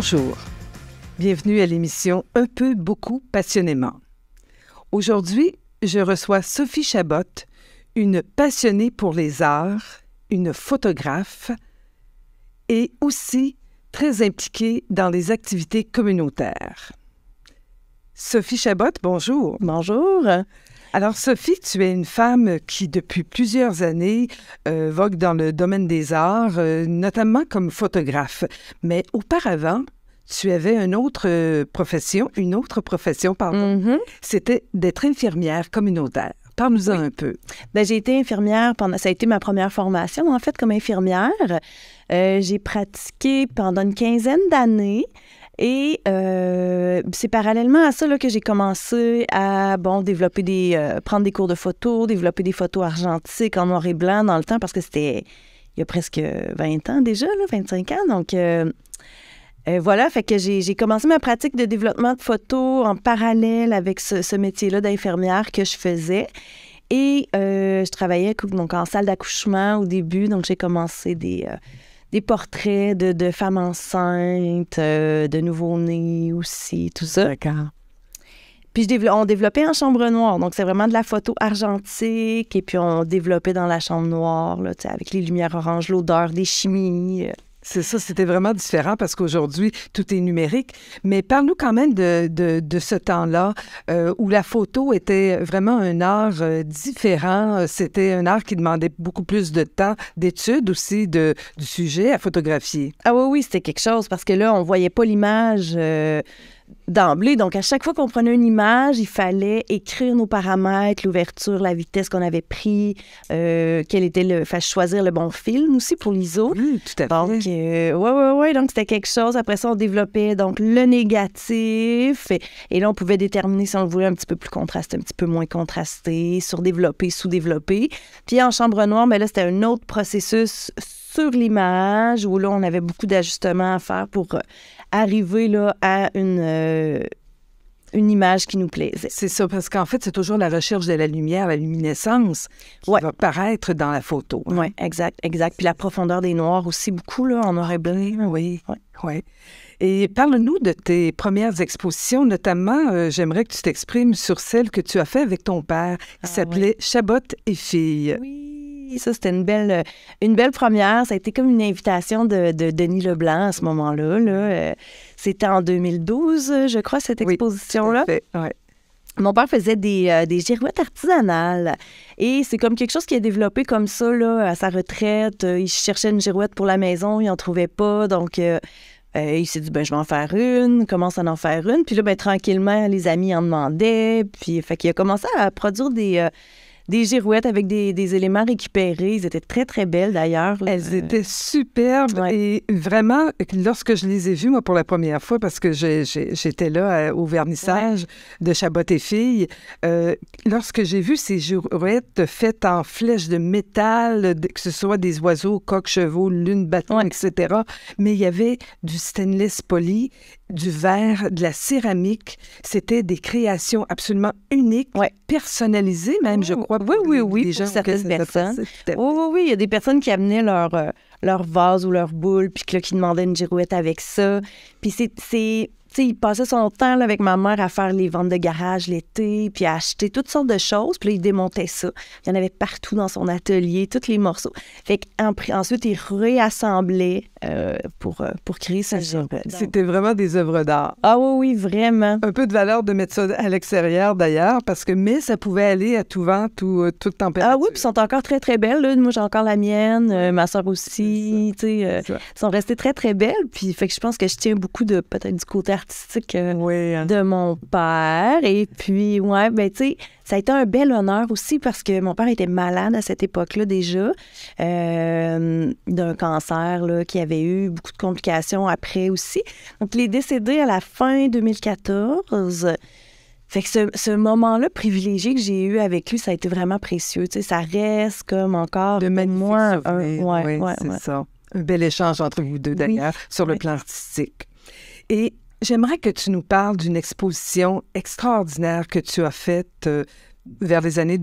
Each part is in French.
Bonjour, bienvenue à l'émission Un peu, beaucoup, passionnément. Aujourd'hui, je reçois Sophie Chabot, une passionnée pour les arts, une photographe et aussi très impliquée dans les activités communautaires. Sophie Chabot, bonjour. Bonjour. Alors, Sophie, tu es une femme qui, depuis plusieurs années, vogue dans le domaine des arts, notamment comme photographe. Mais auparavant, tu avais une autre profession, C'était d'être infirmière communautaire. Parle-nous-en un peu. Bien, j'ai été infirmière ça a été ma première formation, en fait, comme infirmière. J'ai pratiqué pendant une quinzaine d'années. Et c'est parallèlement à ça là, que j'ai commencé à développer prendre des cours de photo, développer des photos argentiques en noir et blanc dans le temps, parce que c'était il y a presque 20 ans déjà, là, 25 ans. Donc, voilà, fait que j'ai commencé ma pratique de développement de photos en parallèle avec ce métier-là d'infirmière que je faisais. Et je travaillais donc en salle d'accouchement au début, donc j'ai commencé des portraits de femmes enceintes, de nouveau-nés aussi, tout ça. D'accord. Puis on développait en chambre noire, donc c'est vraiment de la photo argentique, et puis on développait dans la chambre noire, là, avec les lumières oranges, l'odeur des chimies. C'est ça, c'était vraiment différent parce qu'aujourd'hui, tout est numérique. Mais parle-nous quand même de ce temps-là où la photo était vraiment un art différent. C'était un art qui demandait beaucoup plus de temps, d'études aussi du sujet à photographier. Ah oui, c'était quelque chose parce que là, on voyait pas l'image d'emblée. Donc, à chaque fois qu'on prenait une image, il fallait écrire nos paramètres, l'ouverture, la vitesse qu'on avait pris, choisir le bon film aussi pour l'ISO. Oui, tout à fait. Donc, oui. Donc, c'était quelque chose. Après ça, on développait donc le négatif. Et là, on pouvait déterminer si on le voulait un petit peu plus contrasté, un petit peu moins contrasté, surdéveloppé, sous-développé. Puis en chambre noire, mais là, c'était un autre processus sur l'image où là, on avait beaucoup d'ajustements à faire pour arriver là, à une image qui nous plaisait. C'est ça, parce qu'en fait, c'est toujours la recherche de la lumière, la luminescence qui va paraître dans la photo. Hein? Oui, exact. Puis la profondeur des noirs aussi, beaucoup, là, en noir et blanc. Oui. Et parle-nous de tes premières expositions, notamment, j'aimerais que tu t'exprimes sur celle que tu as fait avec ton père, qui s'appelait Chabot et filles. Oui, ça, c'était une belle première. Ça a été comme une invitation de Denis Leblanc à ce moment-là. Là. C'était en 2012, je crois, cette exposition-là. Oui, tout à fait, Mon père faisait des girouettes artisanales et c'est comme quelque chose qui a développé comme ça là, à sa retraite. Il cherchait une girouette pour la maison, il n'en trouvait pas, donc il s'est dit, je vais en faire une, commence à en faire une. Puis là, tranquillement, les amis en demandaient, puis fait qu'il a commencé à produire des girouettes avec des éléments récupérés. Ils étaient très, très belles, d'ailleurs. Elles étaient superbes. Ouais. Et vraiment, lorsque je les ai vues, moi, pour la première fois, parce que j'étais là au vernissage de Chabot et filles, lorsque j'ai vu ces girouettes faites en flèches de métal, que ce soit des oiseaux, coqs, chevaux, lunes, bâtons, etc., mais il y avait du stainless poli, du verre, de la céramique. C'était des créations absolument uniques, personnalisées même, je crois. Oui, des gens pour certaines personnes. Oui, il y a des personnes qui amenaient leur vase ou leur boule, puis qui demandaient une girouette avec ça. Puis il passait son temps là, avec ma mère à faire les ventes de garage l'été, puis à acheter toutes sortes de choses. Puis là, il démontait ça. Il y en avait partout dans son atelier, tous les morceaux. Fait qu'ensuite, il réassemblait pour créer sa girouette. C'était vraiment des œuvres d'art. Ah oui, vraiment. Un peu de valeur de mettre ça à l'extérieur, d'ailleurs, mais ça pouvait aller à tout vent, toute température. Ah oui, puis ils sont encore très, très belles. Là. Moi, j'ai encore la mienne, ma soeur aussi. Elles sont restées très, très belles. Puis fait que je pense que je tiens beaucoup peut-être du côté artistique de mon père. Et puis, ça a été un bel honneur aussi parce que mon père était malade à cette époque-là déjà, d'un cancer là, qui avait eu beaucoup de complications après aussi. Donc, il est décédé à la fin 2014. Fait que ce moment-là privilégié que j'ai eu avec lui, ça a été vraiment précieux. Tu sais, ça reste comme encore de moi. C'est ça. Un bel échange entre vous deux, d'ailleurs, sur le plan artistique. Et j'aimerais que tu nous parles d'une exposition extraordinaire que tu as faite vers les années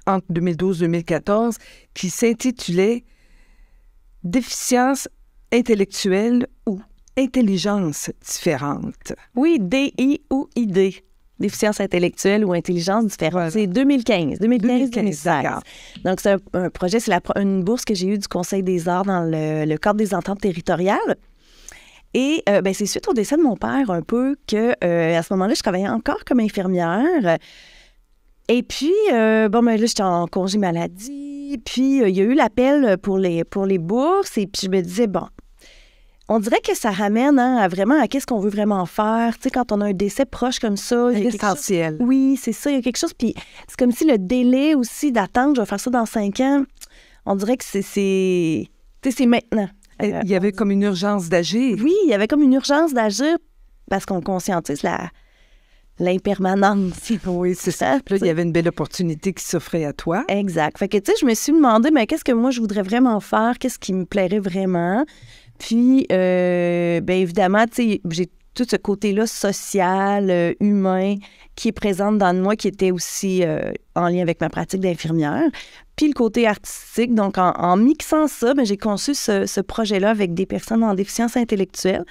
entre 2012 et 2014, qui s'intitulait « Déficience intellectuelle ou intelligence différente. Oui, DI ou ID. Déficience intellectuelle ou intelligence différente. Voilà. C'est 2015-2016. Donc, c'est un projet, c'est une bourse que j'ai eue du Conseil des arts dans le cadre des ententes territoriales. Et c'est suite au décès de mon père un peu que, à ce moment-là, je travaillais encore comme infirmière. Et puis, là, j'étais en congé maladie. Puis, il y a eu l'appel pour les bourses. Et puis, je me disais, on dirait que ça ramène à qu'est-ce qu'on veut vraiment faire. Tu sais, quand on a un décès proche comme ça. C'est essentiel. Oui, c'est ça. Il y a quelque chose. Puis c'est comme si le délai aussi d'attendre, je vais faire ça dans 5 ans, on dirait que c'est maintenant. Il y avait comme une urgence d'agir. Oui, il y avait comme une urgence d'agir parce qu'on conscientise l'impermanence. Oui, c'est ça. Puis là, il y avait une belle opportunité qui s'offrait à toi. Exact. Fait que, tu sais, je me suis demandé, mais qu'est-ce que moi, je voudrais vraiment faire? Qu'est-ce qui me plairait vraiment? Puis, évidemment, tu sais, j'ai tout ce côté-là social, humain, qui est présent dans moi, qui était aussi en lien avec ma pratique d'infirmière. Puis le côté artistique. Donc, en mixant ça, j'ai conçu ce projet-là avec des personnes en déficience intellectuelle.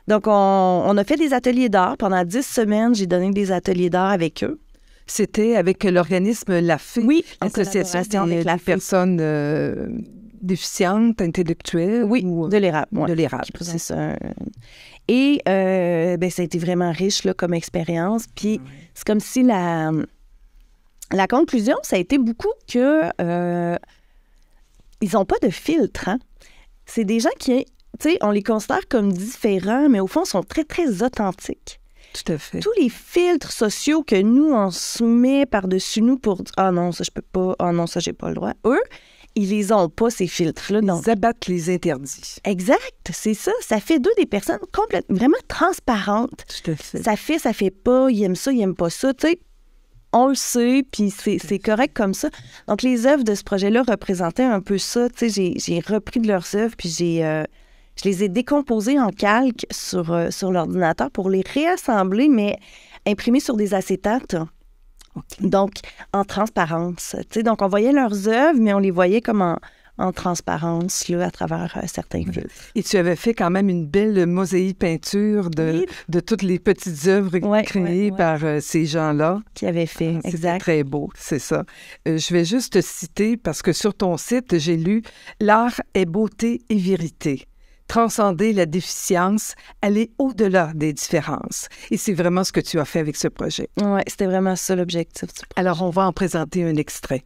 Donc, on a fait des ateliers d'art. Pendant 10 semaines, j'ai donné des ateliers d'art avec eux. C'était avec l'organisme LAFE. Oui, l'association avec des personnes déficientes intellectuelles. Oui, de l'érable. De l'érable. C'est ça. Et ça a été vraiment riche là, comme expérience. Puis c'est comme si la conclusion, ça a été beaucoup que ils n'ont pas de filtre. Hein? C'est des gens qui, tu sais, on les considère comme différents, mais au fond, sont très, très authentiques. Tout à fait. Tous les filtres sociaux que nous, on se met par-dessus nous pour dire « Ah non, ça, je peux pas. Ah non, ça, j'ai pas le droit. » Eux, ils les ont pas, ces filtres-là. Ils abattent les interdits. Exact, c'est ça. Ça fait d'eux des personnes vraiment transparentes. Tout à fait. Ça fait pas, ils aiment ça, ils aiment pas ça. Tu sais, on le sait, puis c'est correct comme ça. Donc, les œuvres de ce projet-là représentaient un peu ça. Tu sais, j'ai repris de leurs œuvres, puis je les ai décomposées en calque sur l'ordinateur pour les réassembler, mais imprimées sur des acétates. Okay. Donc, en transparence. Tu sais, donc, on voyait leurs œuvres, mais on les voyait comme en transparence là, à travers certains films. Et tu avais fait quand même une belle mosaïque peinture de toutes les petites œuvres créées par ces gens-là. Qui avaient fait, exact. C'est très beau, c'est ça. Je vais juste te citer, parce que sur ton site, j'ai lu « L'art est beauté et vérité ». Transcender la déficience, aller au-delà des différences. Et c'est vraiment ce que tu as fait avec ce projet. Oui, c'était vraiment ça l'objectif. Alors, on va en présenter un extrait.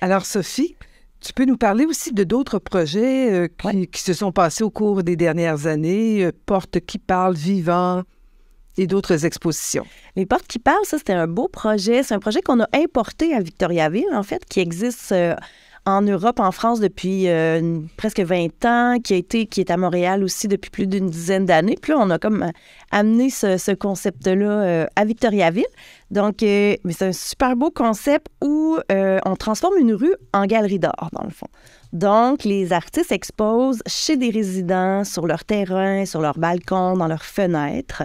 Alors, Sophie, tu peux nous parler aussi de d'autres projets qui se sont passés au cours des dernières années, Portes qui parlent, Vivant et d'autres expositions. Les Portes qui parlent, ça, c'était un beau projet. C'est un projet qu'on a importé à Victoriaville, en fait, qui existe en Europe, en France depuis presque 20 ans, qui est à Montréal aussi depuis plus d'une dizaine d'années. Puis là, on a comme amené ce concept-là à Victoriaville. Donc, mais c'est un super beau concept où on transforme une rue en galerie d'art, dans le fond. Donc, les artistes exposent chez des résidents, sur leur terrain, sur leur balcon, dans leurs fenêtres.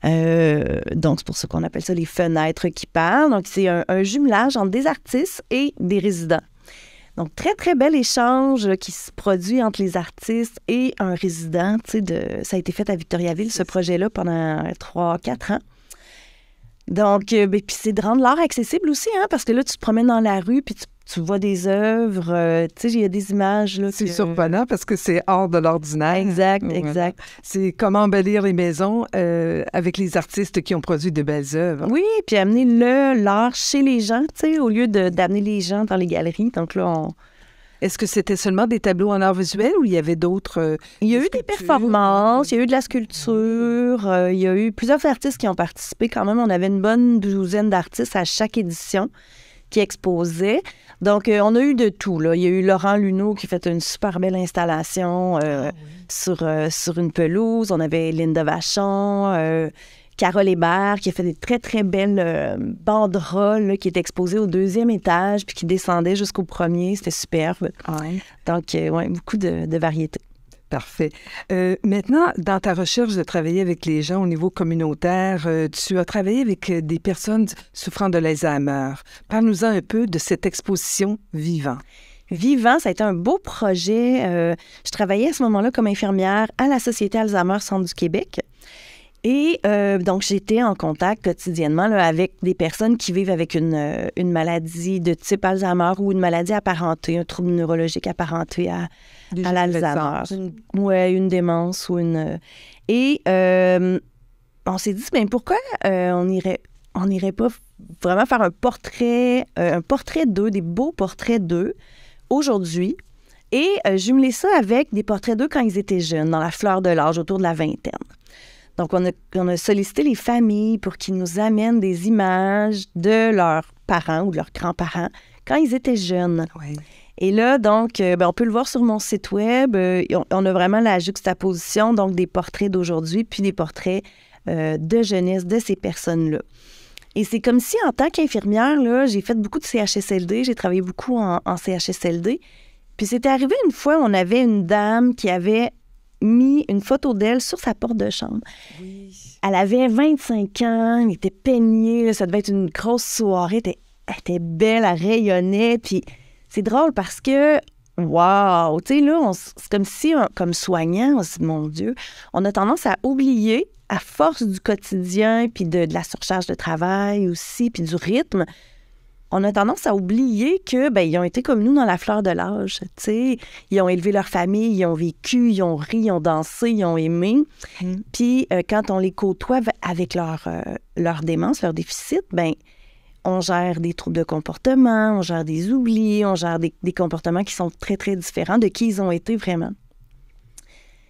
Donc, c'est pour ça qu'on appelle ça les fenêtres qui parlent. Donc, c'est un jumelage entre des artistes et des résidents. Donc, très, très bel échange qui se produit entre les artistes et un résident. Ça a été fait à Victoriaville, ce projet-là, pendant 3-4 ans. Donc, puis c'est de rendre l'art accessible aussi, hein, parce que là, tu te promènes dans la rue, puis tu vois des œuvres, tu sais, il y a des images. Là, c'est surprenant parce que c'est hors de l'ordinaire. Exact, exact. C'est comment embellir les maisons avec les artistes qui ont produit de belles œuvres. Oui, puis amener l'art chez les gens, tu sais, au lieu d'amener les gens dans les galeries. Donc là, Est-ce que c'était seulement des tableaux en art visuel ou il y avait d'autres... Il y a eu des performances, il y a eu de la sculpture, il y a eu plusieurs artistes qui ont participé quand même. On avait une bonne douzaine d'artistes à chaque édition qui exposaient. Donc, on a eu de tout, là. Il y a eu Laurent Luneau qui a fait une super belle installation sur une pelouse. On avait Linda Vachon, Carole Hébert qui a fait des très, très belles banderoles là, qui étaient exposées au 2e étage puis qui descendaient jusqu'au 1er. C'était superbe. Ouais. Donc, beaucoup de variétés. Parfait. Maintenant, dans ta recherche de travailler avec les gens au niveau communautaire, tu as travaillé avec des personnes souffrant de l'Alzheimer. Parle-nous-en un peu de cette exposition Vivant. Vivant, ça a été un beau projet. Je travaillais à ce moment-là comme infirmière à la Société Alzheimer Centre du Québec. Et donc, j'étais en contact quotidiennement là, avec des personnes qui vivent avec une maladie de type Alzheimer ou une maladie apparentée, un trouble neurologique apparenté à l'Alzheimer. Une démence ou une... Et on s'est dit, bien, pourquoi on n'irait pas vraiment faire un portrait d'eux, des beaux portraits d'eux aujourd'hui, et jumeler ça avec des portraits d'eux quand ils étaient jeunes, dans la fleur de l'âge, autour de la vingtaine. Donc, on a sollicité les familles pour qu'ils nous amènent des images de leurs parents ou de leurs grands-parents quand ils étaient jeunes. Oui. Et là, donc, on peut le voir sur mon site web. On a vraiment la juxtaposition, donc, des portraits d'aujourd'hui puis des portraits de jeunesse de ces personnes-là. Et c'est comme si, en tant qu'infirmière, là, j'ai fait beaucoup de CHSLD. J'ai travaillé beaucoup en CHSLD. Puis c'était arrivé une fois, on avait une dame qui avait mis une photo d'elle sur sa porte de chambre. Oui. Elle avait 25 ans, elle était peignée, là, ça devait être une grosse soirée, elle était belle, elle rayonnait, puis c'est drôle parce que, wow, tu sais, là, c'est comme si, comme soignant, on se dit, mon Dieu, on a tendance à oublier, à force du quotidien, puis de la surcharge de travail aussi, puis du rythme, on a tendance à oublier que ben ils ont été comme nous dans la fleur de l'âge, tu sais, ils ont élevé leur famille, ils ont vécu, ils ont ri, ils ont dansé, ils ont aimé. Puis quand on les côtoie avec leur démence, leur déficit, ben on gère des troubles de comportement, on gère des oublis, on gère des comportements qui sont très très différents de qui ils ont été vraiment.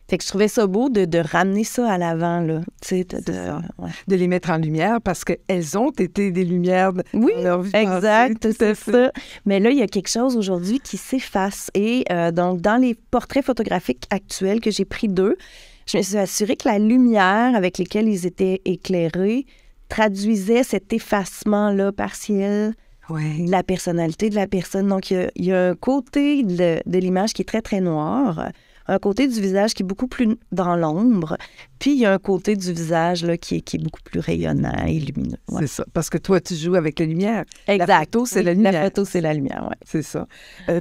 Fait que je trouvais ça beau de ramener ça à l'avant, là. Tu sais, de les mettre en lumière parce qu'elles ont été des lumières dans leur vie. Exact, c'est ça. Mais là, il y a quelque chose aujourd'hui qui s'efface. Et donc, dans les portraits photographiques actuels que j'ai pris d'eux, je me suis assurée que la lumière avec laquelle ils étaient éclairés traduisait cet effacement-là partiel de la personnalité de la personne. Donc, il y a un côté de l'image qui est très, très noir, un côté du visage qui est beaucoup plus dans l'ombre, puis il y a un côté du visage là, qui est beaucoup plus rayonnant et lumineux. Ouais. C'est ça, parce que toi, tu joues avec la lumière. Exact. La photo, c'est la lumière. La photo, c'est la lumière, oui. C'est ça.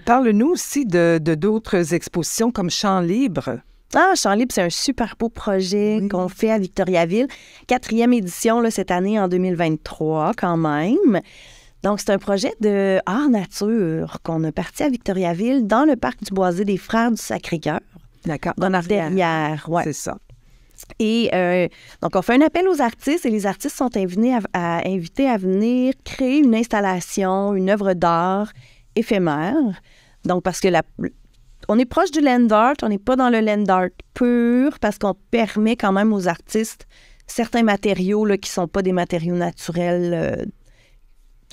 Parle-nous aussi de d'autres expositions comme Champ libre. Ah, Champ libre, c'est un super beau projet qu'on fait à Victoriaville. 4e édition là, cette année en 2023 quand même. Donc, c'est un projet de art-nature qu'on a parti à Victoriaville dans le parc du Boisé des Frères du Sacré-Cœur. D'accord. Derrière, oui. C'est ça. Et donc, on fait un appel aux artistes et les artistes sont invités à venir créer une installation, une œuvre d'art éphémère. Donc, parce que on est proche du land art, on n'est pas dans le land art pur parce qu'on permet quand même aux artistes certains matériaux là, qui ne sont pas des matériaux naturels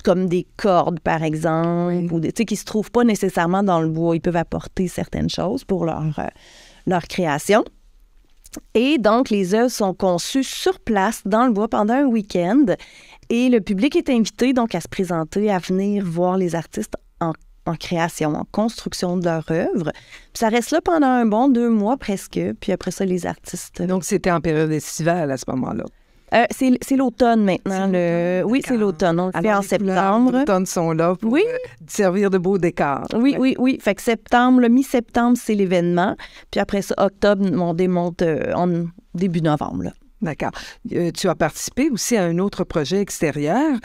comme des cordes, par exemple, ou qui ne se trouvent pas nécessairement dans le bois. Ils peuvent apporter certaines choses pour leur création. Et donc, les œuvres sont conçues sur place, dans le bois, pendant un week-end. Et le public est invité donc à se présenter, à venir voir les artistes en création, en construction de leur œuvre. Puis ça reste là pendant un bon 2 mois presque. Puis après ça, les artistes... Donc, c'était en période estivale à ce moment-là. C'est l'automne maintenant. Oui, c'est l'automne. On le fait en septembre. Les automnes sont là pour servir de beaux décors. Oui. Fait que septembre, le mi-septembre, c'est l'événement. Puis après ça, octobre, on démonte en début novembre. Là. D'accord. Tu as participé aussi à un autre projet extérieur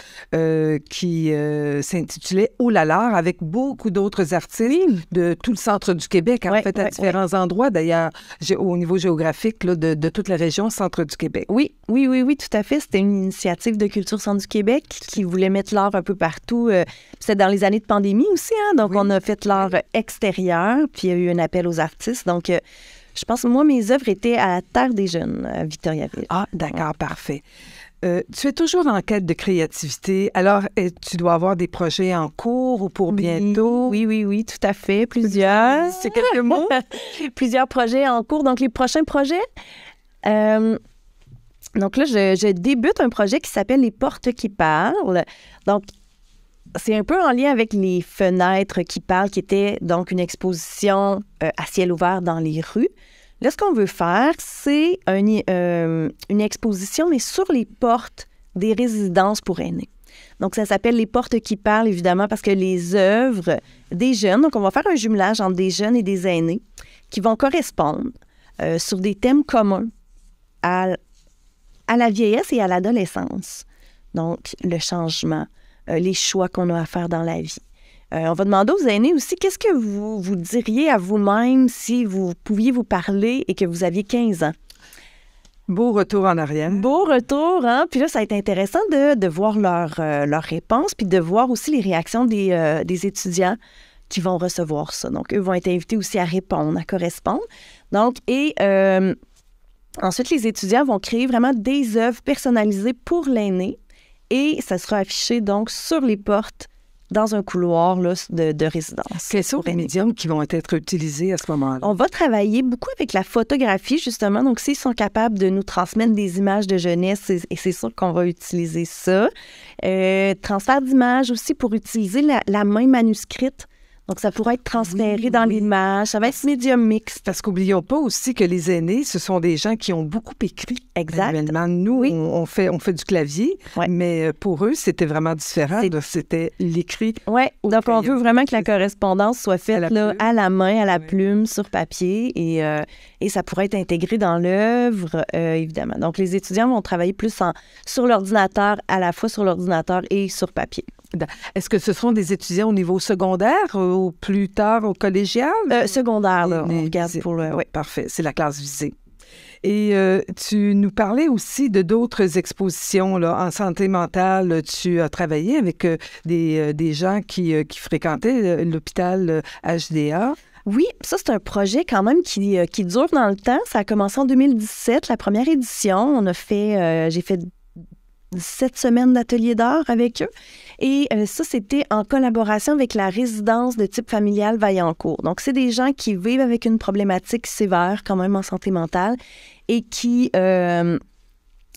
qui s'intitulait « Oh là là » avec beaucoup d'autres artistes de tout le centre du Québec, à différents endroits, d'ailleurs, au niveau géographique là, de toute la région centre du Québec. Oui, tout à fait. C'était une initiative de Culture Centre du Québec qui voulait mettre l'art un peu partout. C'était dans les années de pandémie aussi, hein? Donc on a fait l'art extérieur, puis il y a eu un appel aux artistes. Donc, je pense que moi, mes œuvres étaient à la Terre des Jeunes, à Victoriaville. Ah, d'accord, parfait. Tu es toujours en quête de créativité. Alors, tu dois avoir des projets en cours ou pour bientôt? Oui, tout à fait. Plusieurs. C'est quelques mots? Plusieurs projets en cours. Donc, les prochains projets... donc là, je débute un projet qui s'appelle « Les portes qui parlent ». Donc, c'est un peu en lien avec les fenêtres qui parlent, qui était donc une exposition à ciel ouvert dans les rues. Là, ce qu'on veut faire, c'est une exposition, mais sur les portes des résidences pour aînés. Donc, ça s'appelle « Les portes qui parlent », évidemment, parce que les œuvres des jeunes, donc on va faire un jumelage entre des jeunes et des aînés qui vont correspondre sur des thèmes communs à la vieillesse et à l'adolescence. Donc, le changement, les choix qu'on a à faire dans la vie. On va demander aux aînés aussi, qu'est-ce que vous diriez à vous-même si vous pouviez vous parler et que vous aviez 15 ans? Beau retour en arrière. Beau retour, hein? Puis là, ça a été intéressant de voir leurs réponses, puis de voir aussi les réactions des étudiants qui vont recevoir ça. Donc, eux vont être invités aussi à répondre, à correspondre. Donc, ensuite, les étudiants vont créer vraiment des œuvres personnalisées pour l'aîné. Et ça sera affiché donc sur les portes dans un couloir là, de résidence. Quels sont les médiums qui vont être utilisés à ce moment-là? On va travailler beaucoup avec la photographie, justement. Donc, s'ils sont capables de nous transmettre des images de jeunesse, et c'est sûr qu'on va utiliser ça. Transfert d'images aussi pour utiliser la main manuscrite. Donc, ça pourrait être transféré dans l'image. Ça va être médium mixte. Parce qu'oublions pas aussi que les aînés, ce sont des gens qui ont beaucoup écrit. Exact. Nous, on fait du clavier, mais pour eux, c'était vraiment différent. C'était l'écrit. Oui, donc on veut vraiment que la correspondance soit faite à la main, à la plume, sur papier, et ça pourrait être intégré dans l'œuvre, évidemment. Donc, les étudiants vont travailler plus sur l'ordinateur, à la fois sur l'ordinateur et sur papier. Est-ce que ce sont des étudiants au niveau secondaire ou plus tard au collégial? Secondaire, là, on regarde pour le... Oui, parfait, c'est la classe visée. Et tu nous parlais aussi de d'autres expositions là, en santé mentale. Tu as travaillé avec des gens qui fréquentaient l'hôpital HDA. Oui, ça, c'est un projet quand même qui dure dans le temps. Ça a commencé en 2017, la première édition. J'ai fait 7 semaines d'atelier d'art avec eux. Et ça, c'était en collaboration avec la résidence de type familial Vaillancourt. Donc, c'est des gens qui vivent avec une problématique sévère quand même en santé mentale et qui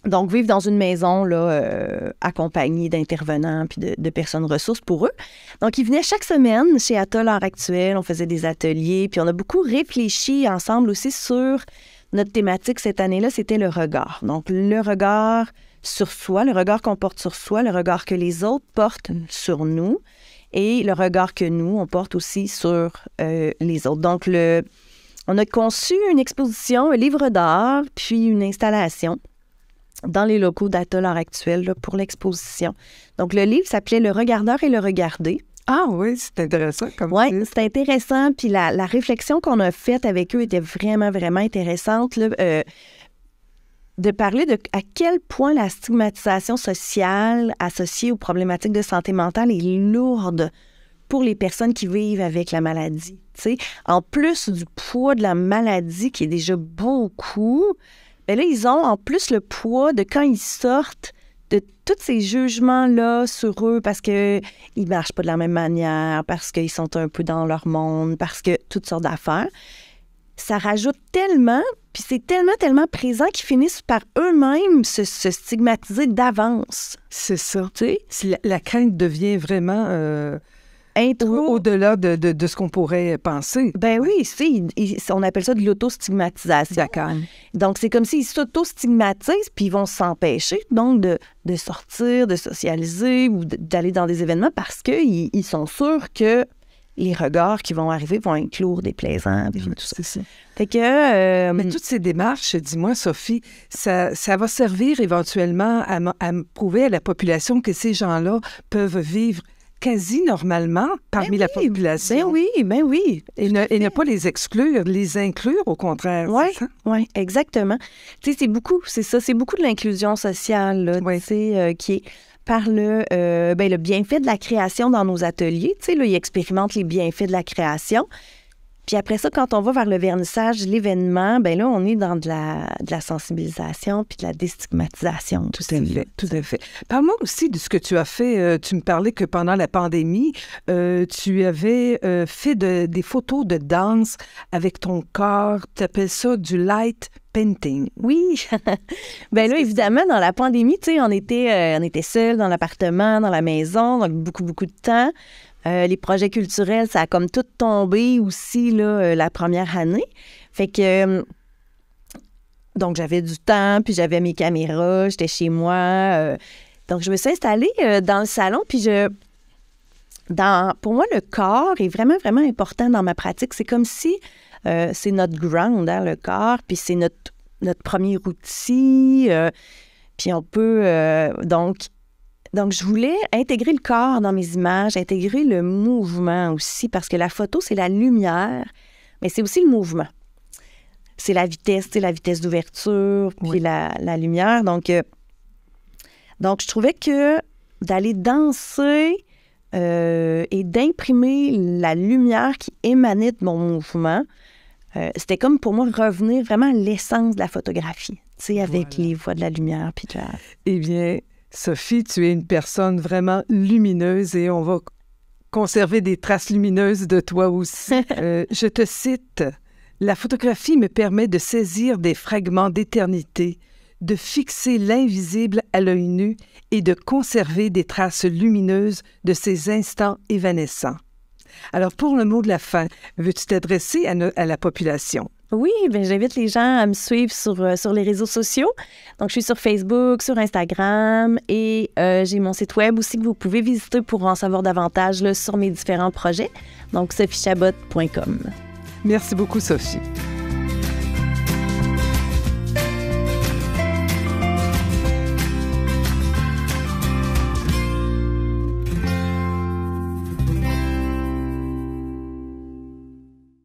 donc vivent dans une maison là, accompagnée d'intervenants puis de personnes ressources pour eux. Donc, ils venaient chaque semaine chez Atoll Art Actuel. On faisait des ateliers. Puis, on a beaucoup réfléchi ensemble aussi sur notre thématique cette année-là, c'était le regard. Donc, le regard sur soi, le regard qu'on porte sur soi, le regard que les autres portent sur nous et le regard que nous, on porte aussi sur les autres. Donc, on a conçu une exposition, un livre d'art, puis une installation dans les locaux d'Atoll Art Actuel là, pour l'exposition. Donc, le livre s'appelait « Le regardeur et le regardé ». Ah oui, c'est intéressant comme ça. Oui, c'est intéressant. Puis la réflexion qu'on a faite avec eux était vraiment, vraiment intéressante, là, de parler de à quel point la stigmatisation sociale associée aux problématiques de santé mentale est lourde pour les personnes qui vivent avec la maladie. T'sais. En plus du poids de la maladie, qui est déjà beaucoup, bien là, ils ont en plus le poids de quand ils sortent tous ces jugements-là sur eux parce qu'ils ne marchent pas de la même manière, parce qu'ils sont un peu dans leur monde, parce que toutes sortes d'affaires, ça rajoute tellement, puis c'est tellement présent qu'ils finissent par eux-mêmes se stigmatiser d'avance. C'est ça. Tu sais? La crainte devient vraiment au-delà de ce qu'on pourrait penser. Ben oui, on appelle ça de l'autostigmatisation. D'accord. Donc, c'est comme s'ils s'auto-stigmatisent, puis ils vont s'empêcher, donc, de sortir, de socialiser ou d'aller dans des événements parce qu'ils sont sûrs que les regards qui vont arriver vont être lourds, déplaisants, puis tout ça. C'est ça. Fait que... Mais toutes ces démarches, dis-moi, Sophie, ça va servir éventuellement à prouver à la population que ces gens-là peuvent vivre quasi normalement parmi la population. Ben oui. Et ne pas les exclure, les inclure au contraire. Oui, exactement. Tu sais, c'est beaucoup de l'inclusion sociale, là, tu sais, qui est par le bienfait de la création dans nos ateliers. Tu sais, là, ils expérimentent les bienfaits de la création. Puis après ça, quand on va vers le vernissage, l'événement, ben là, on est dans de la sensibilisation puis de la déstigmatisation. Tout à fait. Parle-moi aussi de ce que tu as fait. Tu me parlais que pendant la pandémie, tu avais fait des photos de danse avec ton corps. Tu appelles ça du light painting. Oui. Ben là, évidemment, dans la pandémie, tu sais, on était seuls dans l'appartement, dans la maison, donc beaucoup de temps. Les projets culturels, ça a comme tout tombé aussi, là, la première année. Fait que... donc, j'avais du temps, puis j'avais mes caméras, j'étais chez moi. Donc, je me suis installée dans le salon, puis pour moi, le corps est vraiment, vraiment important dans ma pratique. C'est comme si c'est notre ground, hein, le corps, puis c'est notre premier outil. Puis on peut... Donc, je voulais intégrer le corps dans mes images, intégrer le mouvement aussi, parce que la photo, c'est la lumière, mais c'est aussi le mouvement. C'est la vitesse d'ouverture, puis la lumière. Donc, je trouvais que d'aller danser et d'imprimer la lumière qui émanait de mon mouvement, c'était comme pour moi revenir vraiment à l'essence de la photographie, tu sais, avec les voies de la lumière. Puis Eh bien... Sophie, tu es une personne vraiment lumineuse et on va conserver des traces lumineuses de toi aussi. Je te cite, « La photographie me permet de saisir des fragments d'éternité, de fixer l'invisible à l'œil nu et de conserver des traces lumineuses de ces instants évanescents. » Alors, pour le mot de la fin, veux-tu t'adresser à la population? Oui, bien, j'invite les gens à me suivre sur les réseaux sociaux. Donc, je suis sur Facebook, sur Instagram et j'ai mon site web aussi que vous pouvez visiter pour en savoir davantage là, sur mes différents projets. Donc, sophiechabot.com. Merci beaucoup, Sophie.